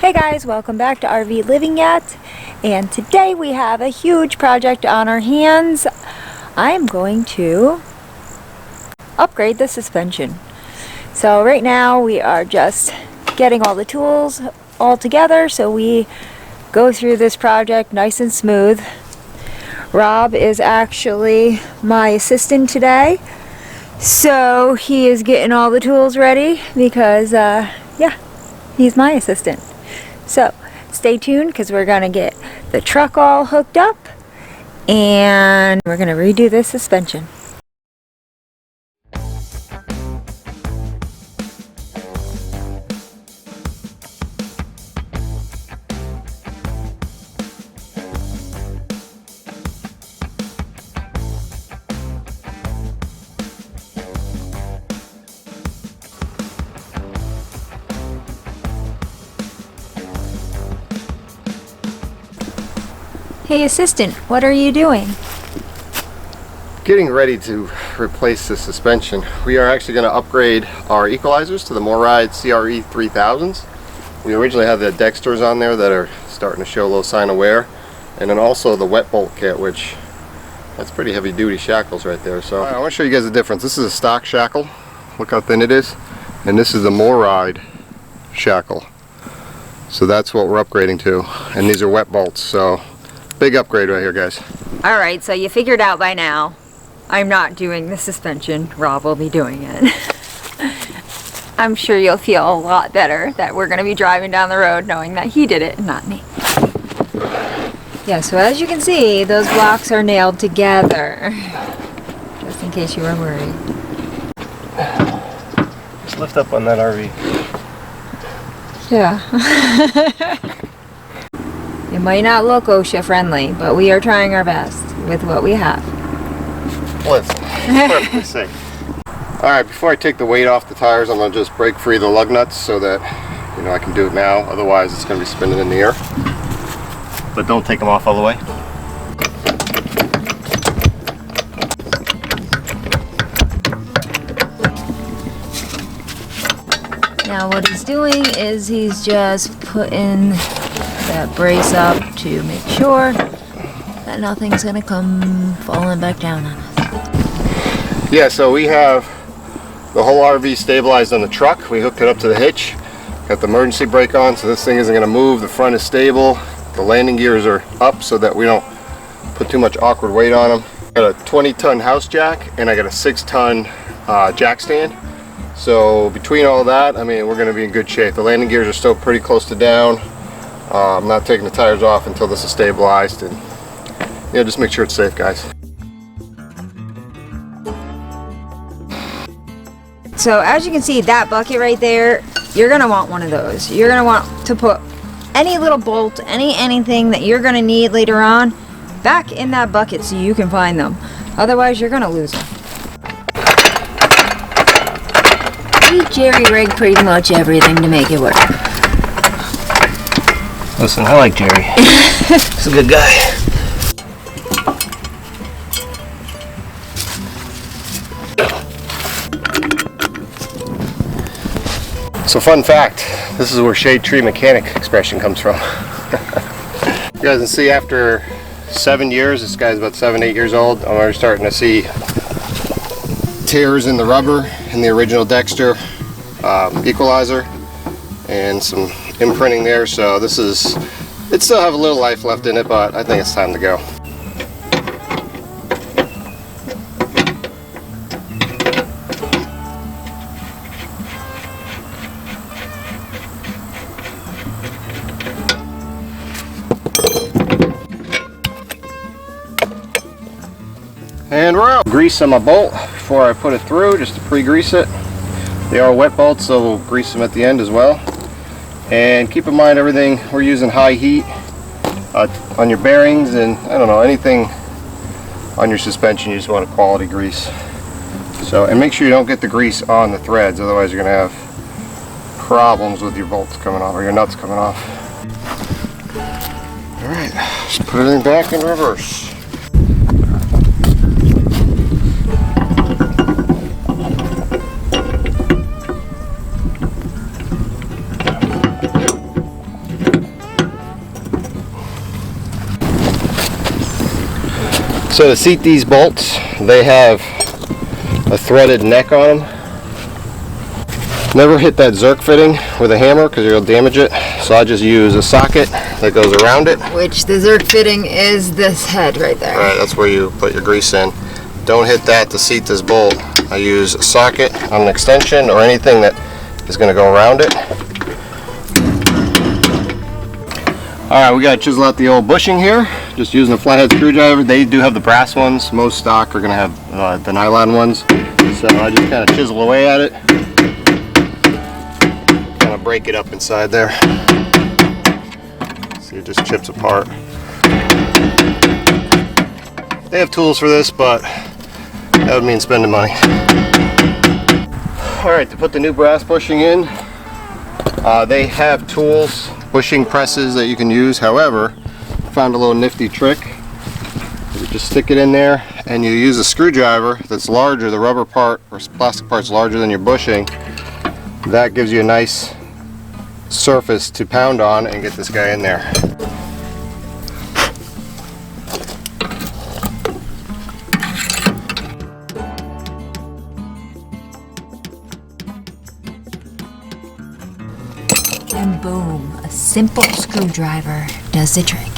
Hey guys, welcome back to RV Living Yet, and today we have a huge project on our hands. I am going to upgrade the suspension. So right now we are just getting all the tools all together so we go through this project nice and smooth. Rob is actually my assistant today, so he is getting all the tools ready because yeah, he's my assistant. So stay tuned because we're going to get the truck all hooked up and we're going to redo the suspension. Hey assistant, what are you doing? Getting ready to replace the suspension. We are actually going to upgrade our equalizers to the MORryde cre3000s. We originally had the Dexters on there that are starting to show a little sign of wear, and then also the wet bolt kit, which that's pretty heavy duty shackles right there. So I want to show you guys the difference. This is a stock shackle, look how thin it is, and this is the MORryde shackle. So that's what we're upgrading to, and these are wet bolts, so big upgrade right here, guys. Alright, so you figured out by now I'm not doing the suspension. Rob will be doing it. I'm sure you'll feel a lot better that we're going to be driving down the road knowing that he did it and not me. Yeah, so as you can see, those blocks are nailed together. Just in case you were worried. Just lift up on that RV. Yeah. It might not look OSHA friendly, but we are trying our best with what we have. Listen, it's perfectly safe. Alright, before I take the weight off the tires, I'm going to just break free the lug nuts so that, you know, I can do it now. Otherwise, it's going to be spinning in the air. But don't take them off all the way. Now what he's doing is he's just putting that brace up to make sure that nothing's gonna come falling back down on us. Yeah, so we have the whole RV stabilized on the truck. We hooked it up to the hitch, got the emergency brake on, so this thing isn't gonna move. The front is stable, the landing gears are up so that we don't put too much awkward weight on them. Got a 20-ton house jack and I got a 6-ton jack stand. So between all that, I mean, we're gonna be in good shape. The landing gears are still pretty close to down. I'm not taking the tires off until this is stabilized, and yeah, just make sure it's safe, guys. So as you can see, that bucket right there, you're gonna want one of those. You're gonna want to put any little bolt, anything that you're gonna need later on back in that bucket so you can find them. Otherwise, you're gonna lose them. We jerry-rig pretty much everything to make it work. Listen, I like Jerry. He's a good guy. So fun fact, this is where shade tree mechanic expression comes from. You guys can see after 7 years, this guy's about 7-8 years old, I'm already starting to see tears in the rubber in the original Dexter equalizer and some imprinting there, so this is, it still have a little life left in it, but I think it's time to go. And we're out. Grease on my bolt before I put it through, just to pre-grease it. They are wet bolts, so we'll grease them at the end as well. And keep in mind, everything we're using high heat on your bearings, and I don't know, anything on your suspension, you just want a quality grease. So, and make sure you don't get the grease on the threads, otherwise you're going to have problems with your bolts coming off or your nuts coming off. Alright, just put everything back in reverse. So to seat these bolts, they have a threaded neck on them. Never hit that Zerk fitting with a hammer because you'll damage it. So I just use a socket that goes around it. Which the Zerk fitting is this head right there. Alright, that's where you put your grease in. Don't hit that to seat this bolt. I use a socket on an extension or anything that is going to go around it. Alright, we got to chisel out the old bushing here. Just using a flathead screwdriver. They do have the brass ones. Most stock are going to have the nylon ones. So I just kind of chisel away at it. Kind of break it up inside there. See, it just chips apart. They have tools for this, but that would mean spending money. Alright, to put the new brass bushing in, they have tools, bushing presses that you can use. However, I found a little nifty trick. You just stick it in there and you use a screwdriver that's larger, the rubber part or plastic part's larger than your bushing. That gives you a nice surface to pound on and get this guy in there. And boom, a simple screwdriver does the trick.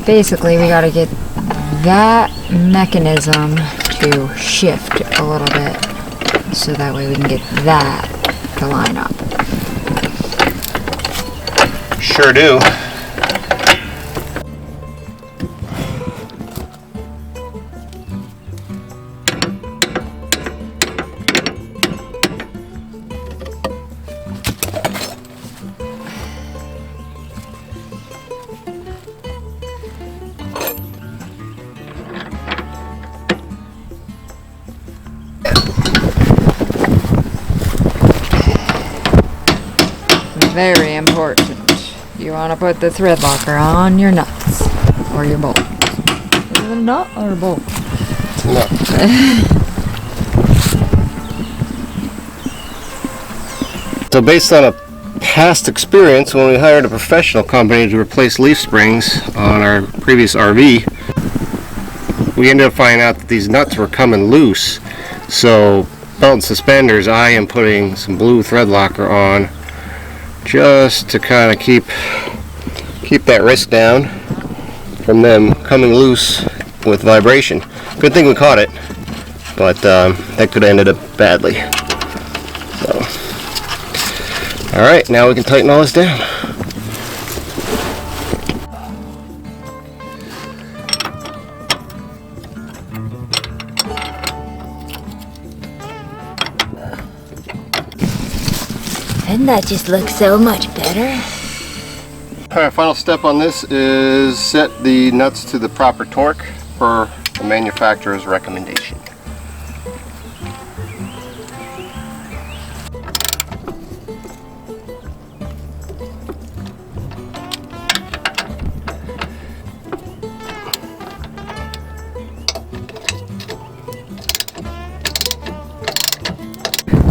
Basically, we gotta get that mechanism to shift a little bit so that way we can get that to line up. Sure do. Very important. You want to put the thread locker on your nuts or your bolt. Is it a nut or a bolt? It's a nut. So based on a past experience, when we hired a professional company to replace leaf springs on our previous RV, we ended up finding out that these nuts were coming loose. So belt and suspenders, I am putting some blue thread locker on just to kind of keep that risk down from them coming loose with vibration. Good thing we caught it, but that could have ended up badly. So, all right, now we can tighten all this down. And that just looks so much better. Alright, final step on this is set the nuts to the proper torque per the manufacturer's recommendation.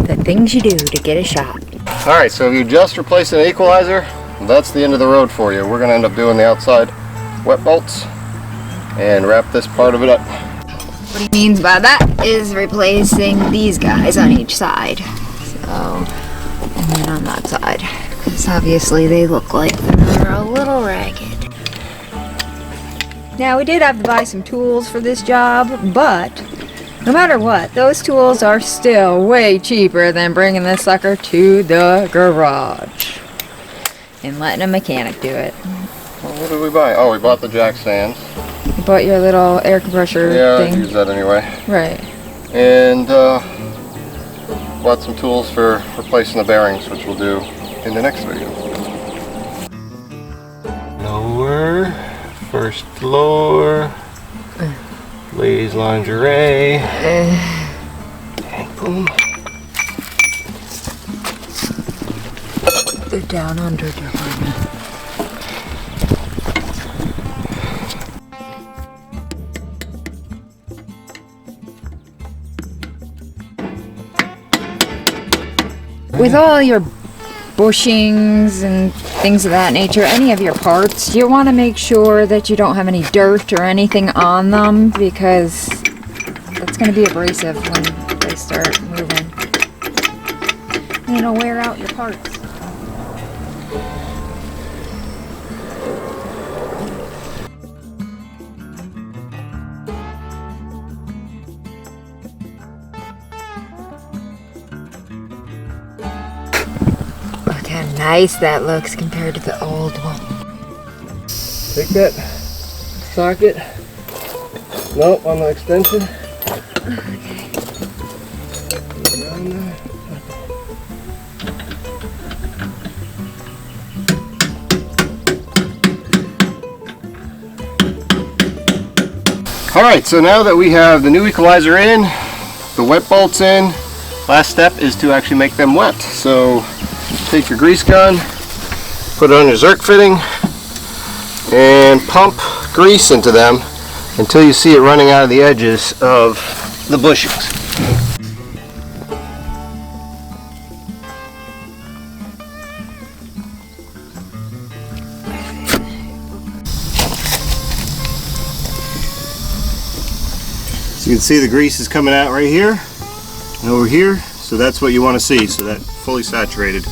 The things you do to get a shot. Alright, so if you just replaced an equalizer, that's the end of the road for you. We're going to end up doing the outside wet bolts and wrap this part of it up. What he means by that is replacing these guys on each side. So, and then on that side. Because obviously they look like they're a little ragged. Now we did have to buy some tools for this job, but no matter what, those tools are still way cheaper than bringing this sucker to the garage and letting a mechanic do it. Well, what did we buy? Oh, we bought the jack stands. You bought your little air compressor thing. Yeah, I use that anyway. Right. And bought some tools for replacing the bearings, which we'll do in the next video. Lower, first floor, ladies lingerie, and boom. The down under department. With all your bushings and things of that nature, any of your parts, you want to make sure that you don't have any dirt or anything on them, because that's going to be abrasive when they start moving. And it'll wear out your parts. Look how nice that looks compared to the old one. Take that socket. Nope, on the extension. Okay. Around there. Alright, so now that we have the new equalizer in, the wet bolts in, last step is to actually make them wet. So take your grease gun, put it on your Zerk fitting, and pump grease into them until you see it running out of the edges of the bushings. So you can see the grease is coming out right here and over here, so that's what you want to see, so that fully saturated.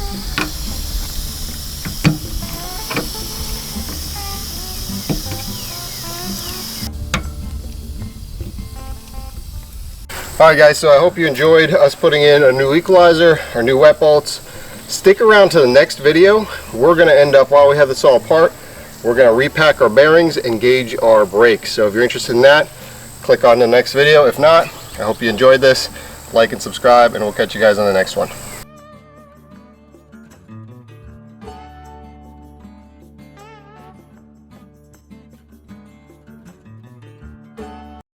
Alright guys, so I hope you enjoyed us putting in a new equalizer, our new wet bolts. Stick around to the next video. We're going to end up, while we have this all apart, we're going to repack our bearings and gauge our brakes. So if you're interested in that, click on the next video. If not, I hope you enjoyed this. Like and subscribe, and we'll catch you guys on the next one.